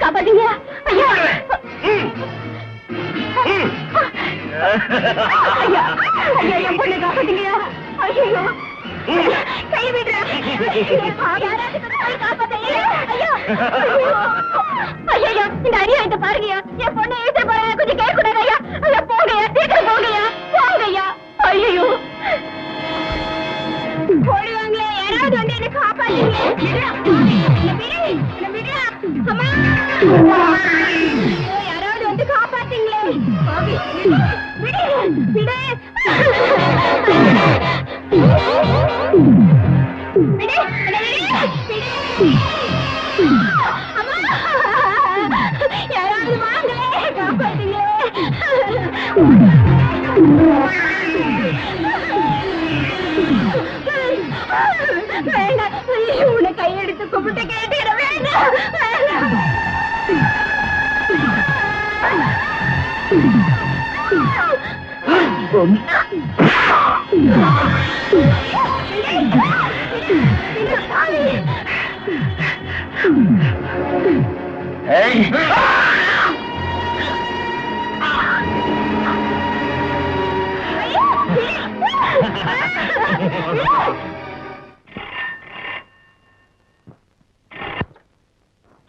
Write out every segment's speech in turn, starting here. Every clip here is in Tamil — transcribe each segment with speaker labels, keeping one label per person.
Speaker 1: காப்பாத்தீங்க ஐயா, ஐயா, ஐயா, என் பொண்ணை காப்பாத்தீங்க. ஐயோ, கை விடுறா. ஐயா, இந்த அநியாயத்தை பாருங்கய்யா. என் பொண்ணை எழுத போறேன், கொஞ்சம் கேட்க கூடாது ஐயா. ஐயா போங்கய்யா, சீக்கிரம் போங்கய்யா, போங்கய்யா. ஐயோ போடுவாங்களே, யாராவது வந்து என்ன காப்பாத்தீங்க. யாராவது வந்து காப்பாத்தீங்களே. யாராவது வாங்களே, காப்பாத்தீங்களே. வேண்டாம், உன்னை கையெடுத்து கும்பிட்டு கேட்டுக்கிற. வேண்டாம், வேண்டாம்.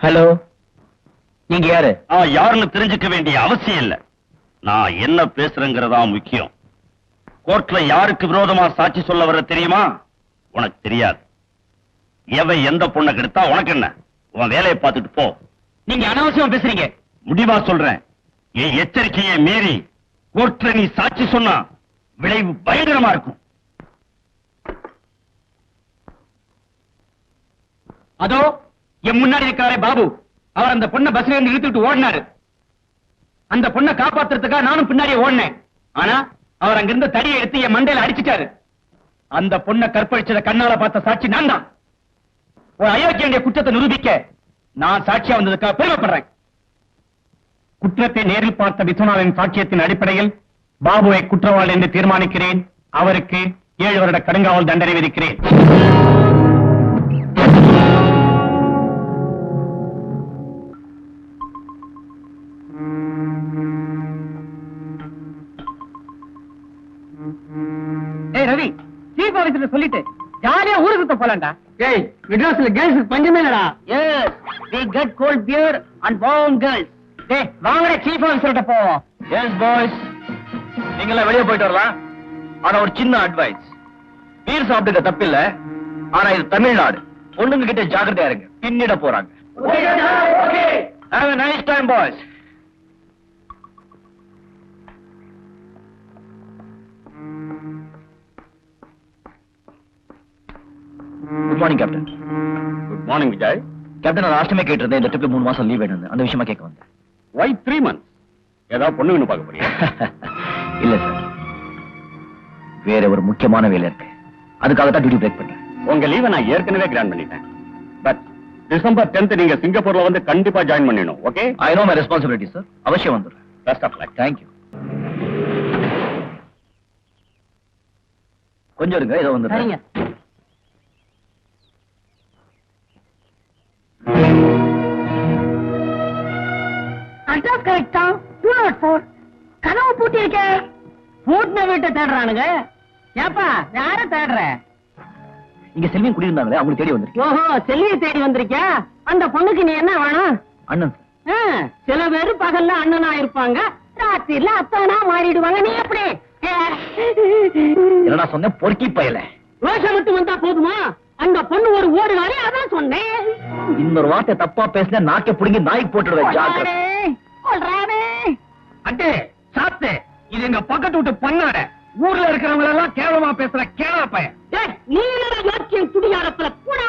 Speaker 2: ஹலோ, நீங்க யாரு?
Speaker 3: யாருன்னு தெரிஞ்சுக்க வேண்டிய அவசியம் இல்ல. நான் என்ன பேசுறேங்கிறதா முக்கியம். கோர்ட்ல யாருக்கு விரோதமா சாட்சி சொல்ல வர தெரியுமா? உனக்கு தெரியாது. எவன் எந்த பொண்ணை கெடுத்தா உனக்கு என்ன? உன் வேலையை பார்த்துட்டு போ.
Speaker 2: நீங்க அனாவசியமா பேசுறீங்க.
Speaker 3: முடிவா சொல்றேன், என் எச்சரிக்கையை மீறி கோர்ட்ல நீ சாட்சி சொன்னா விளைவு பயங்கரமா இருக்கும்.
Speaker 2: அதோ என் முன்னாடி இருக்கிறாரே பாபு, அவர் அந்த பொண்ணை பஸ்ல இருந்து இழுத்துட்டு ஓடினாரு. அந்த பொண்ணை காப்பாத்துறதுக்காக நானும் பின்னாடியே ஓடினேன். ஆனா அவர் அங்கிருந்து தடியை எடுத்து என் மண்டையில அடிச்சிட்டாரு. அந்த பொண்ணை கற்பழிச்சத கண்ணால பார்த்த சாட்சி நான் தான். ஒரு அயோக்கியனுடைய குற்றத்தை நிரூபிக்க நான் சாட்சியா வந்ததுக்காக பெருமைப்படுறேன். குற்றத்தை நேரில் பார்த்த விஸ்வநாதன் சாட்சியத்தின் அடிப்படையில் பாபுவை குற்றவாளி என்று தீர்மானிக்கிறேன். அவருக்கு 7 வருட கடுங்காவல் தண்டனை விதிக்கிறேன். ரவி, சீஃப் ஆபீசர் சொல்லிட்டு ஜாலியா ஊருக்கு சுத்த போலாம்டா. ஏய், மெட்ராஸ்ல கேர்ள்ஸ் பஞ்சமே இல்லடா. Yes, we get cold beer and warm girls. டேய், வாங்கடா சீஃப் ஆபீசர்ட்ட போவோம்.
Speaker 3: எஸ் பாய்ஸ், நீங்க எல்லாம் வெளியே போயிட்டு வரலாம். ஆனா ஒரு சின்ன அட்வைஸ், பீர் சாப்பிட்டுக்க தப்பில்ல. ஆனா இது தமிழ்நாடு, பொண்ணுங்க கிட்ட ஜாக்கிரதையா இருங்க, பின்னிட போறாங்க. Have a nice time boys. Good morning captain.
Speaker 4: Good morning Vijay.
Speaker 3: Captain, நான் லாஸ்ட் டைமே கேட்டிருந்தேன் இந்த ட்ரிப்ல 3 மாசம் லீவ் வேணும். அந்த விஷயமா கேட்க வந்தேன்.
Speaker 4: Why 3 months? ஏதாவது பொண்ணுன்னு பார்க்க போறியா?
Speaker 3: இல்ல சார், வேற ஒரு முக்கியமான வேலை இருக்கு. அதுக்காக தான் டியூட்டி பிரேக் பண்றேன்.
Speaker 4: உங்க லீவை நான் ஏற்கனவே கிராண்ட் பண்ணிட்டேன். பட் டிசம்பர் 10th நீங்க சிங்கப்பூர்ல வந்து கண்டிப்பா ஜாயின் பண்ணிடணும். Okay?
Speaker 3: I know my responsibility sir. அவசியம் வந்துடுறேன்.
Speaker 4: Best of luck.
Speaker 3: Thank you. கொஞ்சம் இருங்க, ஏதோ வந்து.
Speaker 2: சரிங்க.
Speaker 1: அட்ரஸ் கரெக்டா? 204. கதவு பூட்டி இருக்க.
Speaker 2: பூட்டின வீட்டை தேடுறானுங்க. ஏப்பா, யார தேடுற?
Speaker 3: இங்க செல்வியும் குடியிருந்தாங்களே, அவங்களுக்கு தேடி வந்திருக்கேன்.
Speaker 2: ஓஹோ, செல்வியை தேடி வந்திருக்கியா? அந்த பொண்ணுக்கு நீ என்ன வேணும்?
Speaker 3: அண்ணன் சார்.
Speaker 2: சில பேரு பகல்ல அண்ணனா இருப்பாங்க, ராத்திரில அத்தானா மாறிடுவாங்க. நீ எப்படி?
Speaker 3: என்னடா சொன்ன பொறுக்கி பயல.
Speaker 2: ரோஷம் மட்டும் வந்தா போதுமா? அந்த பொண்ணு ஒரு ஓடுவாரு, அதான் சொன்னேன்.
Speaker 3: இன்னொரு வார்த்தை தப்பா பேசினா நாக்க புடுங்கி நாய்க்கு போட்டுடுவேன். ஜாக்கிரதை.
Speaker 2: அட்டே சாப்பிட்டு, இது எங்க பக்கத்து விட்டு பண்ணாட. ஊர்ல இருக்கிறவங்க எல்லாம் கேவலமா பேசுற கேவல பையன். நீ என்னடா யோக்கியம் குடியாரத்துல கூட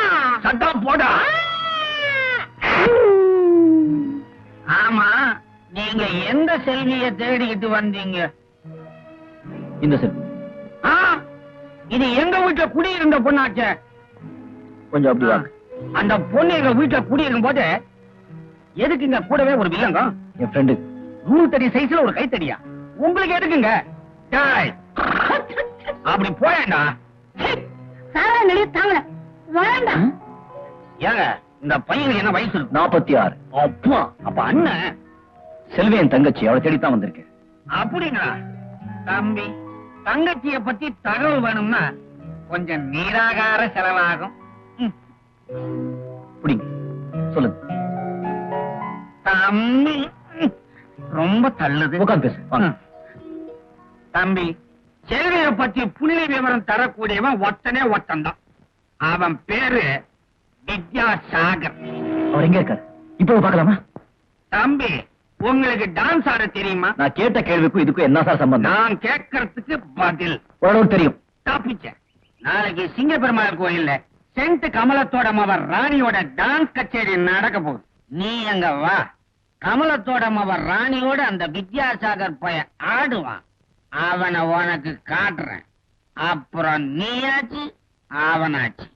Speaker 2: சத்தம் போடா. ஆமா, நீங்க எந்த செல்விய தேடிக்கிட்டு வந்தீங்க?
Speaker 5: இந்த செல்வி
Speaker 2: ஆ, இது எங்க வீட்டுல குடியிருந்த பொண்ணாச்சே.
Speaker 5: கொஞ்சம் அப்படி வாங்க.
Speaker 2: அந்த பொண்ணு எங்க வீட்டுல குடியிருக்கும் போது எதுக்கு இங்க கூடவே ஒரு வில்லங்க?
Speaker 5: என் ஃப்ரெண்டு
Speaker 2: நூறு தடி சைஸ்ல ஒரு கைத்தடியா? உங்களுக்கு எதுக்குங்க? டேய், அப்படி போயேண்டா.
Speaker 1: சாரா நடி தாங்க வேண்டாம்.
Speaker 2: ஏங்க, இந்த பையனுக்கு என்ன வயசு இருக்கு?
Speaker 5: 46.
Speaker 2: அப்பா, அப்ப அண்ணன்.
Speaker 5: செல்வி என் தங்கச்சி, அவளை தேடித்தான் வந்திருக்கேன்.
Speaker 2: அப்படிங்களா? தம்பி, தங்கச்சிய பத்தி தகவல் வேணும்னா கொஞ்சம் நீராகார செலவாகும்.
Speaker 5: புடிங்க, சொல்லுங்க.
Speaker 2: தம்பி, ரொம்ப தள்ளுது.
Speaker 5: உட்காந்து பேசு, வாங்க.
Speaker 2: தம்பி, செல்விய பத்தி புள்ளி விவரம் தரக்கூடியவன் ஒத்தனே ஒத்தன்தான். அவன் பேரு வித்யாசாகர்.
Speaker 5: அவர் எங்க இருக்காரு? இப்போ பார்க்கலாமா?
Speaker 2: தம்பி, உங்களுக்கு டான்ஸ் ஆட தெரியுமா?
Speaker 5: நான் கேட்ட கேள்விக்கும் இதுக்கும் என்ன சார் சம்பந்தம்?
Speaker 2: நான் கேட்கறதுக்கு பதில்.
Speaker 5: ஓரளவுக்கு தெரியும்.
Speaker 2: தப்பிச்சேன். நாளைக்கு சிங்கப்பெருமாள் கோயில்ல சென்ட் கமலத்தோட மவர் ராணியோட டான்ஸ் கச்சேரி நடக்க போகுது. நீ அங்க வா. கமலத்தோட மவர் ராணியோட அந்த வித்யாசாகர் பையன் ஆடுவான். அவனை உனக்கு காட்டுறேன். அப்புறம் நீயாச்சு, அவனாச்சு.